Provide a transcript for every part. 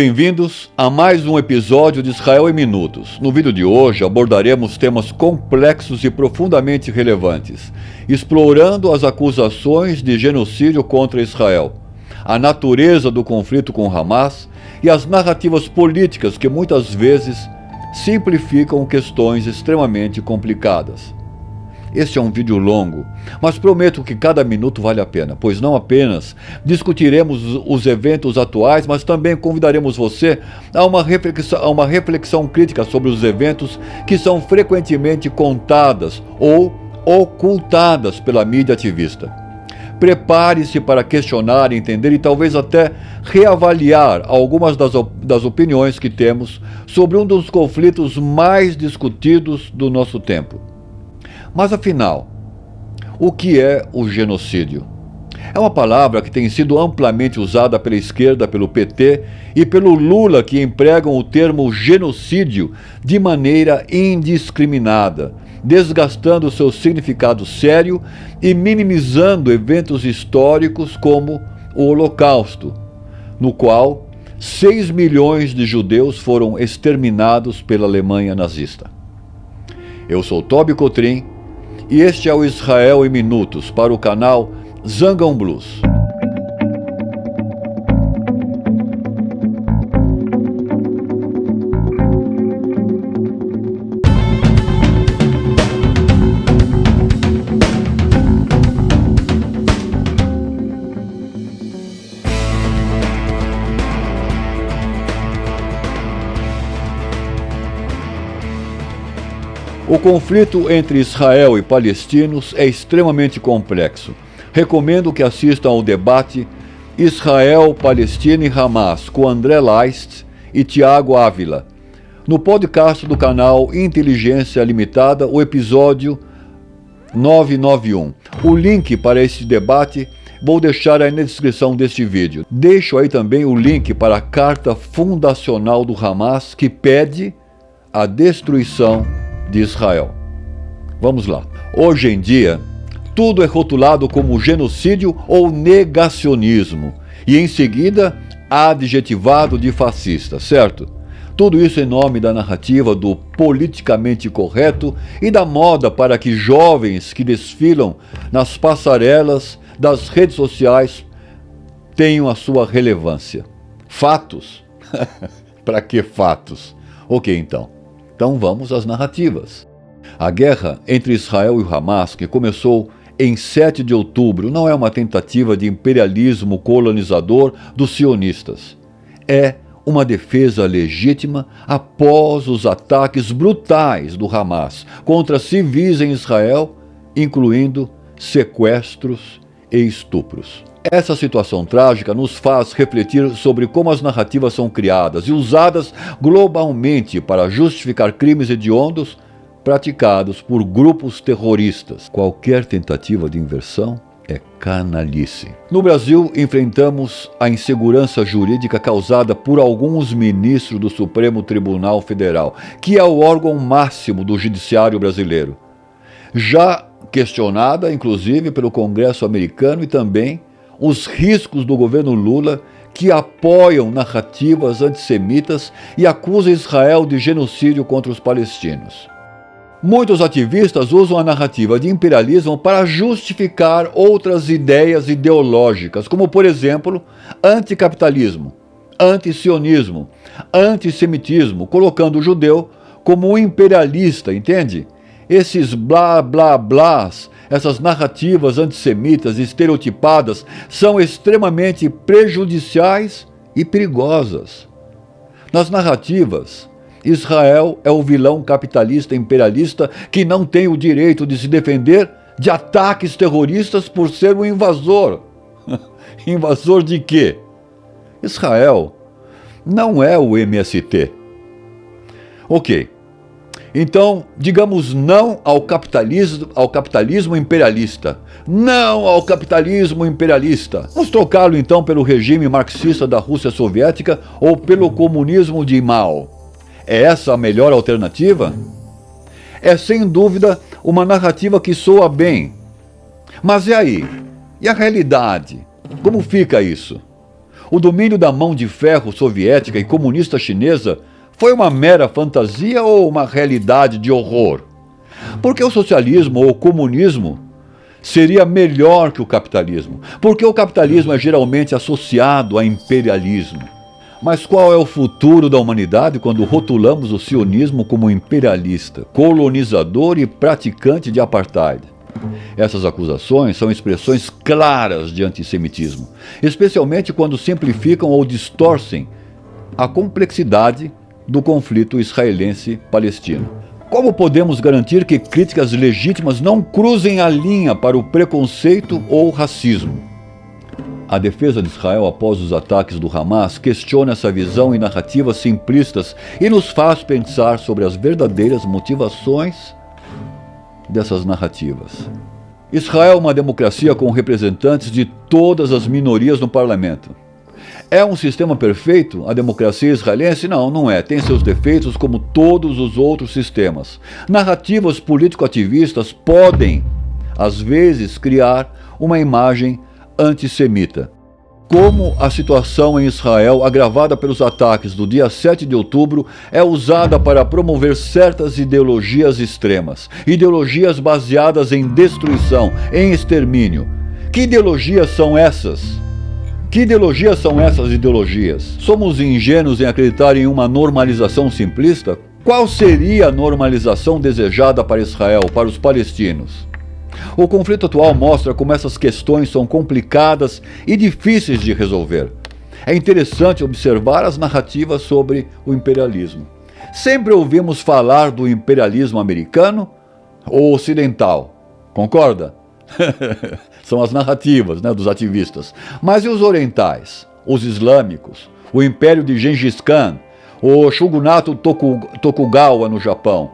Bem-vindos a mais um episódio de Israel em Minutos. No vídeo de hoje abordaremos temas complexos e profundamente relevantes, explorando as acusações de genocídio contra Israel, a natureza do conflito com Hamas e as narrativas políticas que muitas vezes simplificam questões extremamente complicadas. Este é um vídeo longo, mas prometo que cada minuto vale a pena, pois não apenas discutiremos os eventos atuais, mas também convidaremos você a uma reflexão crítica sobre os eventos que são frequentemente contadas ou ocultadas pela mídia ativista. Prepare-se para questionar, entender e talvez até reavaliar algumas das opiniões que temos sobre um dos conflitos mais discutidos do nosso tempo. Mas afinal, o que é o genocídio? É uma palavra que tem sido amplamente usada pela esquerda, pelo PT e pelo Lula, que empregam o termo genocídio de maneira indiscriminada, desgastando seu significado sério e minimizando eventos históricos como o Holocausto, no qual 6 milhões de judeus foram exterminados pela Alemanha nazista. Eu sou Tobi Cotrim e este é o Israel em Minutos para o canal Zangão Blues. O conflito entre Israel e palestinos é extremamente complexo. Recomendo que assistam ao debate Israel, Palestina e Hamas com André Leist e Tiago Ávila, no podcast do canal Inteligência Limitada, o episódio 991. O link para esse debate vou deixar aí na descrição deste vídeo. Deixo aí também o link para a carta fundacional do Hamas que pede a destruição de Israel. Vamos lá. Hoje em dia, tudo é rotulado como genocídio ou negacionismo e em seguida adjetivado de fascista, certo? Tudo isso em nome da narrativa do politicamente correto e da moda para que jovens que desfilam nas passarelas das redes sociais tenham a sua relevância. Fatos? Para que fatos? Ok, então. Então vamos às narrativas. A guerra entre Israel e o Hamas, que começou em 7 de outubro, não é uma tentativa de imperialismo colonizador dos sionistas. É uma defesa legítima após os ataques brutais do Hamas contra civis em Israel, incluindo sequestros e estupros. Essa situação trágica nos faz refletir sobre como as narrativas são criadas e usadas globalmente para justificar crimes hediondos praticados por grupos terroristas. Qualquer tentativa de inversão é canalice. No Brasil, enfrentamos a insegurança jurídica causada por alguns ministros do Supremo Tribunal Federal, que é o órgão máximo do judiciário brasileiro. Já questionada, inclusive, pelo Congresso americano e também os riscos do governo Lula, que apoiam narrativas antissemitas e acusam Israel de genocídio contra os palestinos. Muitos ativistas usam a narrativa de imperialismo para justificar outras ideias ideológicas, como, por exemplo, anticapitalismo, antisionismo, antissemitismo, colocando o judeu como um imperialista, entende? Esses blá blá blás, essas narrativas antissemitas estereotipadas são extremamente prejudiciais e perigosas. Nas narrativas, Israel é o vilão capitalista imperialista que não tem o direito de se defender de ataques terroristas por ser um invasor. Invasor de quê? Israel não é o MST. Ok. Então, digamos não ao capitalismo imperialista. Não ao capitalismo imperialista. Vamos trocá-lo então pelo regime marxista da Rússia soviética ou pelo comunismo de Mao. É essa a melhor alternativa? É sem dúvida uma narrativa que soa bem. Mas e aí? E a realidade? Como fica isso? O domínio da mão de ferro soviética e comunista chinesa foi uma mera fantasia ou uma realidade de horror? Porque o socialismo ou o comunismo seria melhor que o capitalismo? Porque o capitalismo é geralmente associado a imperialismo. Mas qual é o futuro da humanidade quando rotulamos o sionismo como imperialista, colonizador e praticante de apartheid? Essas acusações são expressões claras de antissemitismo, especialmente quando simplificam ou distorcem a complexidade do conflito israelense-palestino. Como podemos garantir que críticas legítimas não cruzem a linha para o preconceito ou racismo? A defesa de Israel após os ataques do Hamas questiona essa visão e narrativas simplistas e nos faz pensar sobre as verdadeiras motivações dessas narrativas. Israel é uma democracia com representantes de todas as minorias no parlamento. É um sistema perfeito a democracia israelense? Não, não é. Tem seus defeitos como todos os outros sistemas. Narrativas político-ativistas podem, às vezes, criar uma imagem antissemita. Como a situação em Israel, agravada pelos ataques do dia 7 de outubro, é usada para promover certas ideologias extremas, ideologias baseadas em destruição, em extermínio. Que ideologias são essas? Que ideologias são essas ideologias? Somos ingênuos em acreditar em uma normalização simplista? Qual seria a normalização desejada para Israel, para os palestinos? O conflito atual mostra como essas questões são complicadas e difíceis de resolver. É interessante observar as narrativas sobre o imperialismo. Sempre ouvimos falar do imperialismo americano ou ocidental. Concorda? São as narrativas, né, dos ativistas. Mas e os orientais? Os islâmicos? O império de Gengis Khan? O shogunato Tokugawa no Japão?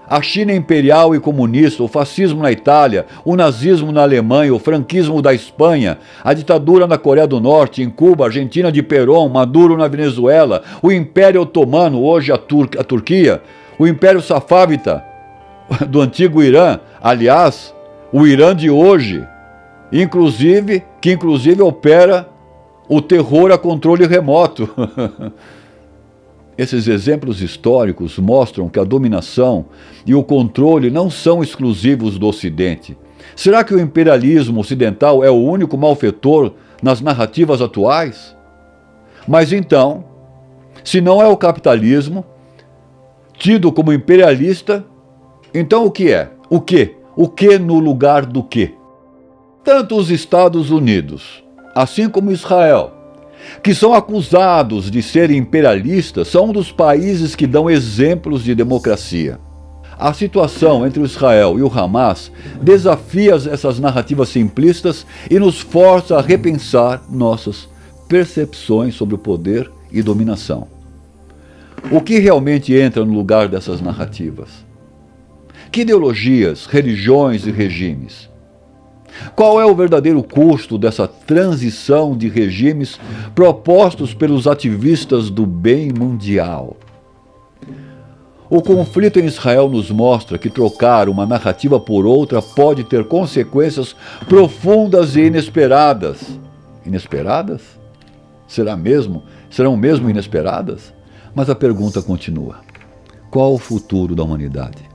A China imperial e comunista, o fascismo na Itália, o nazismo na Alemanha, o franquismo da Espanha, a ditadura na Coreia do Norte, em Cuba, a Argentina de Perón, Maduro na Venezuela, o Império Otomano, hoje a Turquia, o Império Safávida do antigo Irã, aliás, o Irã de hoje, que inclusive opera o terror a controle remoto. Esses exemplos históricos mostram que a dominação e o controle não são exclusivos do Ocidente. Será que o imperialismo ocidental é o único malfeitor nas narrativas atuais? Mas então, se não é o capitalismo, tido como imperialista, então o que é? O quê? O que no lugar do quê? Tanto os Estados Unidos, assim como Israel, que são acusados de serem imperialistas, são um dos países que dão exemplos de democracia. A situação entre o Israel e o Hamas desafia essas narrativas simplistas e nos força a repensar nossas percepções sobre o poder e dominação. O que realmente entra no lugar dessas narrativas? Que ideologias, religiões e regimes? Qual é o verdadeiro custo dessa transição de regimes propostos pelos ativistas do bem mundial? O conflito em Israel nos mostra que trocar uma narrativa por outra pode ter consequências profundas e inesperadas. Inesperadas? Serão mesmo inesperadas? Mas a pergunta continua: qual o futuro da humanidade?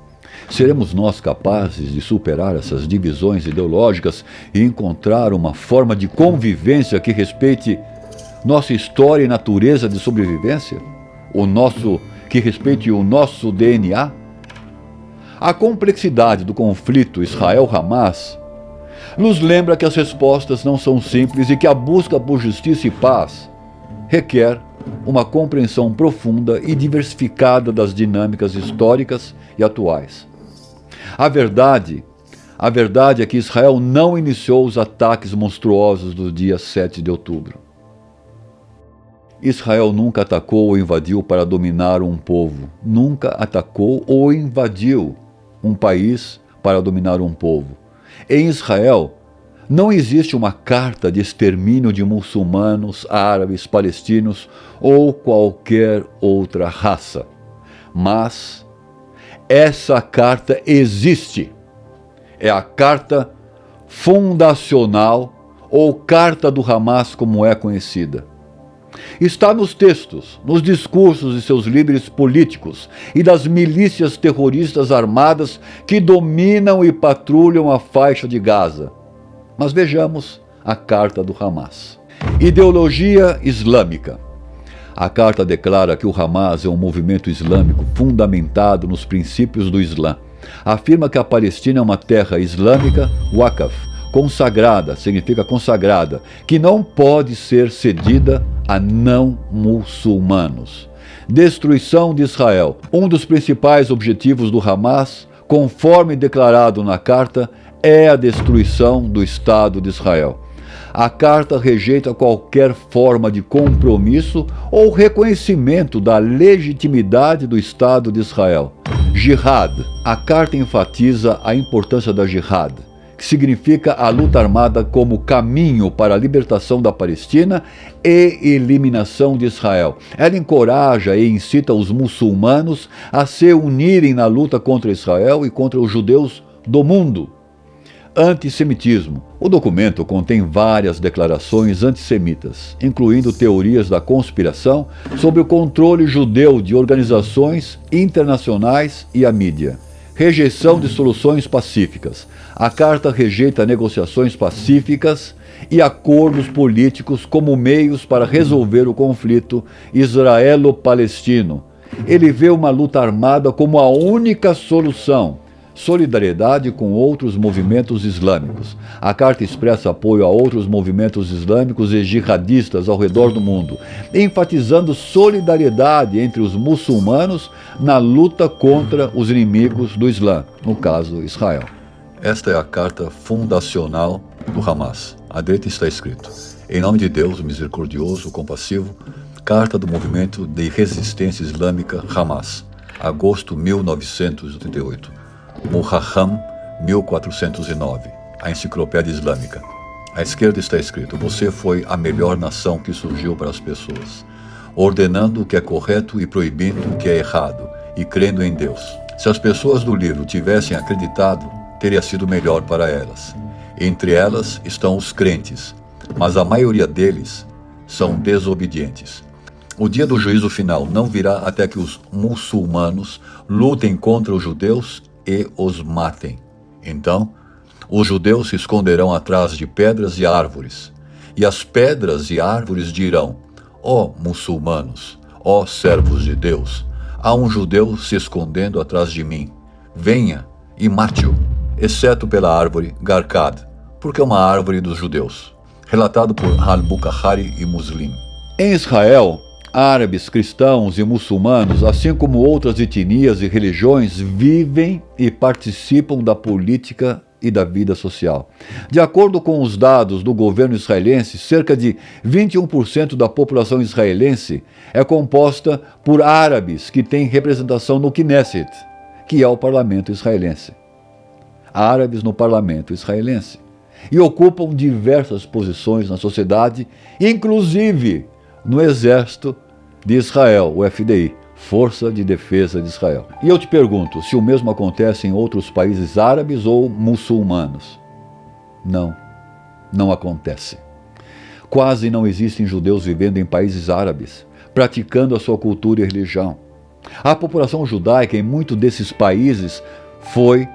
Seremos nós capazes de superar essas divisões ideológicas e encontrar uma forma de convivência que respeite nossa história e natureza de sobrevivência? Que respeite o nosso DNA? A complexidade do conflito Israel-Hamas nos lembra que as respostas não são simples e que a busca por justiça e paz requer uma compreensão profunda e diversificada das dinâmicas históricas e atuais. A verdade é que Israel não iniciou os ataques monstruosos do dia 7 de outubro. Israel nunca atacou ou invadiu para dominar um povo. Nunca atacou ou invadiu um país para dominar um povo. Em Israel, não existe uma carta de extermínio de muçulmanos, árabes, palestinos ou qualquer outra raça. Mas essa carta existe. É a carta fundacional ou carta do Hamas, como é conhecida. Está nos textos, nos discursos de seus líderes políticos e das milícias terroristas armadas que dominam e patrulham a faixa de Gaza. Mas vejamos a carta do Hamas. Ideologia islâmica. A carta declara que o Hamas é um movimento islâmico fundamentado nos princípios do Islã. Afirma que a Palestina é uma terra islâmica, Waqf, consagrada, significa consagrada, que não pode ser cedida a não muçulmanos. Destruição de Israel. Um dos principais objetivos do Hamas, conforme declarado na carta, é a destruição do Estado de Israel. A carta rejeita qualquer forma de compromisso ou reconhecimento da legitimidade do Estado de Israel. Jihad. A carta enfatiza a importância da jihad, que significa a luta armada como caminho para a libertação da Palestina e eliminação de Israel. Ela encoraja e incita os muçulmanos a se unirem na luta contra Israel e contra os judeus do mundo. Antissemitismo. O documento contém várias declarações antissemitas, incluindo teorias da conspiração sobre o controle judeu de organizações internacionais e a mídia. Rejeição de soluções pacíficas. A carta rejeita negociações pacíficas e acordos políticos como meios para resolver o conflito israelo-palestino. Ele vê uma luta armada como a única solução. Solidariedade com outros movimentos islâmicos. A carta expressa apoio a outros movimentos islâmicos e jihadistas ao redor do mundo, enfatizando solidariedade entre os muçulmanos na luta contra os inimigos do Islã, no caso Israel. Esta é a carta fundacional do Hamas. À direita está escrito: em nome de Deus, misericordioso, compassivo, carta do movimento de resistência islâmica Hamas, agosto 1988. Muharram, 1409, a Enciclopédia Islâmica. À esquerda está escrito: você foi a melhor nação que surgiu para as pessoas, ordenando o que é correto e proibindo o que é errado, e crendo em Deus. Se as pessoas do livro tivessem acreditado, teria sido melhor para elas. Entre elas estão os crentes, mas a maioria deles são desobedientes. O dia do juízo final não virá até que os muçulmanos lutem contra os judeus e os matem. Então, os judeus se esconderão atrás de pedras e árvores, e as pedras e árvores dirão: ó muçulmanos, ó servos de Deus, há um judeu se escondendo atrás de mim. Venha e mate-o, exceto pela árvore Garkad, porque é uma árvore dos judeus. Relatado por Al-Bukhari e Muslim. Em Israel, árabes, cristãos e muçulmanos, assim como outras etnias e religiões, vivem e participam da política e da vida social. De acordo com os dados do governo israelense, cerca de 21% da população israelense é composta por árabes que têm representação no Knesset, que é o parlamento israelense. Árabes no parlamento israelense. E ocupam diversas posições na sociedade, inclusive no exército de Israel, o FDI, Força de Defesa de Israel. E eu te pergunto, se o mesmo acontece em outros países árabes ou muçulmanos? Não, não acontece. Quase não existem judeus vivendo em países árabes, praticando a sua cultura e religião. A população judaica em muitos desses países foi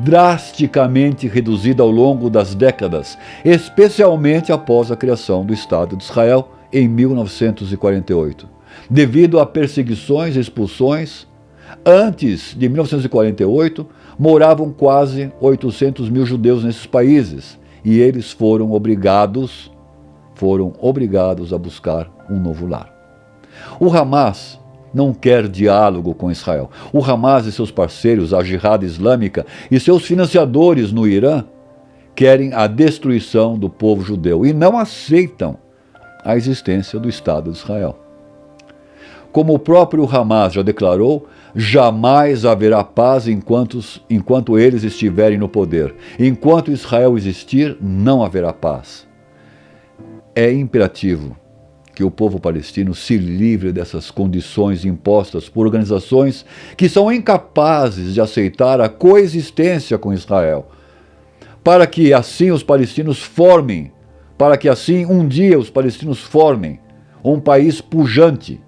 drasticamente reduzida ao longo das décadas, especialmente após a criação do Estado de Israel em 1948. Devido a perseguições e expulsões, antes de 1948, moravam quase 800 mil judeus nesses países, e eles foram obrigados a buscar um novo lar. O Hamas não quer diálogo com Israel. O Hamas e seus parceiros, a Jihad Islâmica e seus financiadores no Irã, querem a destruição do povo judeu e não aceitam a existência do Estado de Israel. Como o próprio Hamas já declarou, jamais haverá paz enquanto eles estiverem no poder. Enquanto Israel existir, não haverá paz. É imperativo que o povo palestino se livre dessas condições impostas por organizações que são incapazes de aceitar a coexistência com Israel, para que assim um dia os palestinos formem um país pujante,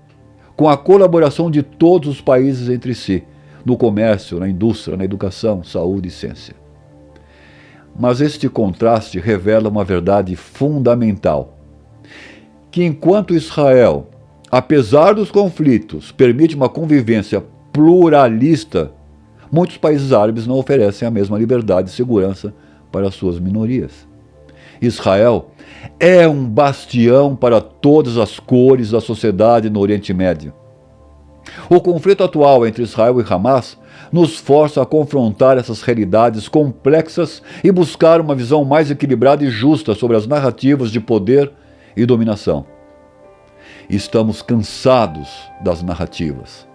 com a colaboração de todos os países entre si, no comércio, na indústria, na educação, saúde e ciência. Mas este contraste revela uma verdade fundamental, que enquanto Israel, apesar dos conflitos, permite uma convivência pluralista, muitos países árabes não oferecem a mesma liberdade e segurança para suas minorias. Israel é um bastião para todas as cores da sociedade no Oriente Médio. O conflito atual entre Israel e Hamas nos força a confrontar essas realidades complexas e buscar uma visão mais equilibrada e justa sobre as narrativas de poder e dominação. Estamos cansados das narrativas.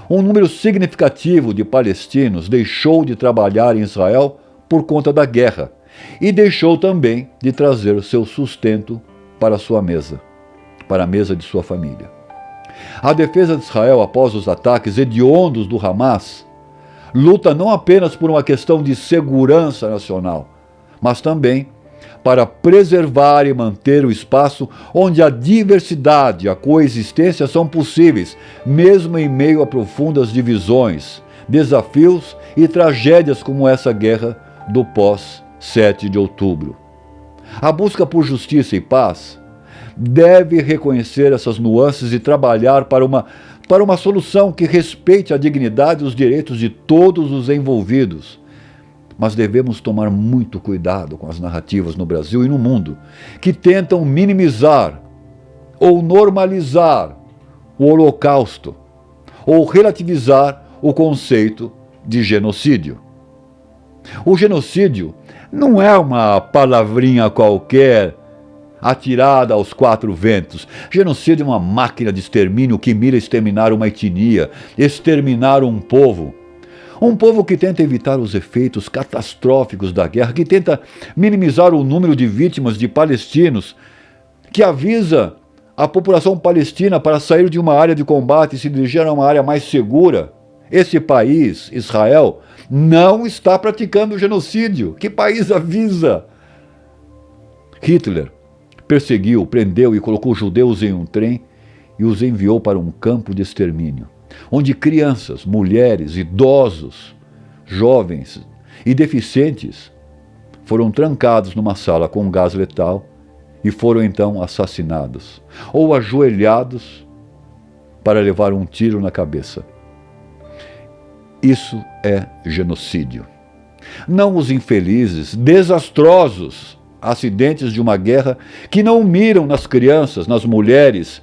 Um número significativo de palestinos deixou de trabalhar em Israel por conta da guerra e deixou também de trazer o seu sustento para a sua mesa, para a mesa de sua família. A defesa de Israel após os ataques hediondos do Hamas luta não apenas por uma questão de segurança nacional, mas também para preservar e manter o espaço onde a diversidade e a coexistência são possíveis, mesmo em meio a profundas divisões, desafios e tragédias como essa guerra do pós-7 de outubro. A busca por justiça e paz deve reconhecer essas nuances e trabalhar para uma solução que respeite a dignidade e os direitos de todos os envolvidos. Mas devemos tomar muito cuidado com as narrativas no Brasil e no mundo que tentam minimizar ou normalizar o Holocausto ou relativizar o conceito de genocídio. O genocídio não é uma palavrinha qualquer atirada aos quatro ventos. Genocídio é uma máquina de extermínio que mira exterminar uma etnia, exterminar um povo. Um povo que tenta evitar os efeitos catastróficos da guerra, que tenta minimizar o número de vítimas de palestinos, que avisa a população palestina para sair de uma área de combate e se dirigir a uma área mais segura. Esse país, Israel, não está praticando genocídio. Que país avisa? Hitler perseguiu, prendeu e colocou judeus em um trem e os enviou para um campo de extermínio, onde crianças, mulheres, idosos, jovens e deficientes foram trancados numa sala com gás letal e foram então assassinados, ou ajoelhados para levar um tiro na cabeça. Isso é genocídio. Não os infelizes, desastrosos acidentes de uma guerra que não miram nas crianças, nas mulheres,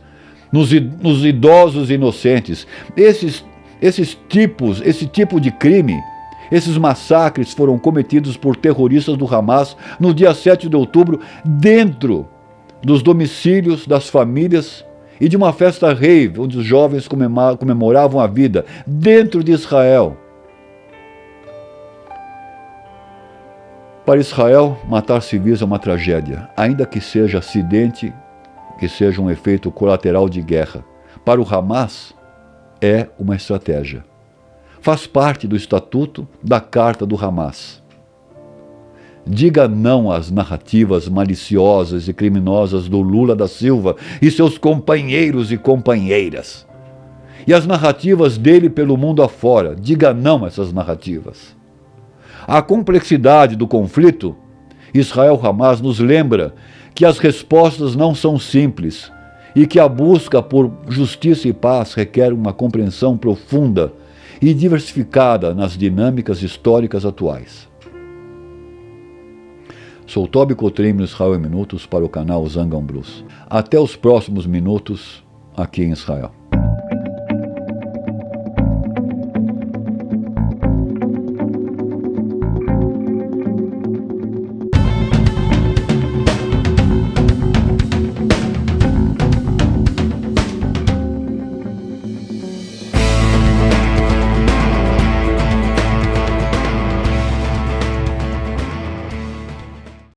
nos idosos inocentes. Esse tipo de crime, esses massacres foram cometidos por terroristas do Hamas no dia 7 de outubro, dentro dos domicílios das famílias e de uma festa rave, onde os jovens comemoravam a vida, dentro de Israel. Para Israel, matar civis é uma tragédia, ainda que seja acidente, que seja um efeito colateral de guerra. Para o Hamas, é uma estratégia. Faz parte do estatuto da Carta do Hamas. Diga não às narrativas maliciosas e criminosas do Lula da Silva e seus companheiros e companheiras. E as narrativas dele pelo mundo afora. Diga não a essas narrativas. A complexidade do conflito, Israel-Hamas nos lembra que as respostas não são simples e que a busca por justiça e paz requer uma compreensão profunda e diversificada nas dinâmicas históricas atuais. Sou Toby Cotrim no Israel em Minutos para o canal Zangão Blues. Até os próximos minutos aqui em Israel.